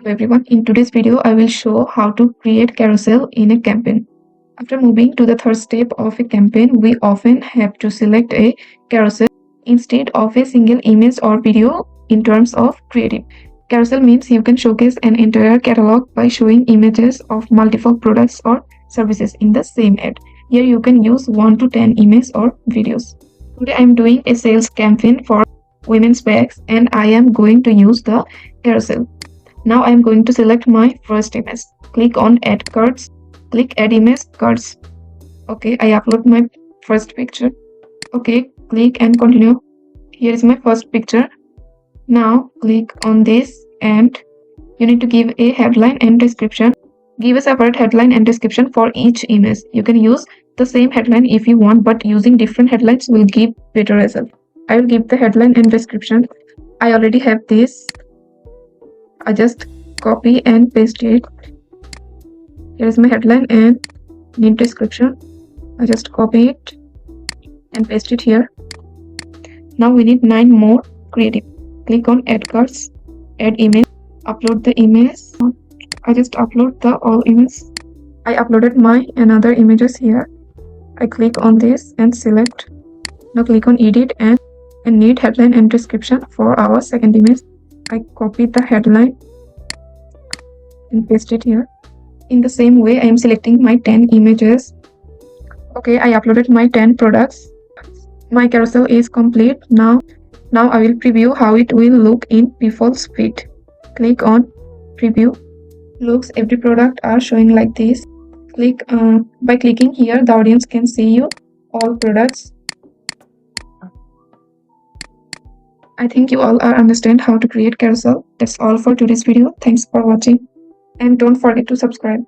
Everyone, in today's video I will show how to create carousel in a campaign. After moving to the third step of a campaign, we often have to select a carousel instead of a single image or video in terms of creative. Carousel means you can showcase an entire catalog by showing images of multiple products or services in the same ad. Here you can use 1 to 10 images or videos. Today I am doing a sales campaign for women's bags and I am going to use the carousel. Now I am going to select my first image. Click on add cards. Click add image cards. Okay, I upload my first picture. Okay, click and continue. Here is my first picture. Now click on this and you need to give a headline and description. Give a separate headline and description for each image. You can use the same headline if you want, but using different headlines will give better result. I will give the headline and description. I already have this. I just copy and paste it. Here is my headline and need description. I just copy it and paste it here. Now we need 9 more creative. Click on add cards, add image, upload the image. I just upload the all images. I uploaded my another images here. I click on this and select. Now click on edit and need headline and description for our second image. I copy the headline and paste it here. In the same way, I am selecting my 10 images. Okay, I uploaded my 10 products. My carousel is complete. Now I will preview how it will look in people's feed. Click on preview. Looks every product are showing like this. By clicking here, the audience can see you all products. I think you all are understand how to create carousel. That's all for today's video. Thanks for watching and don't forget to subscribe.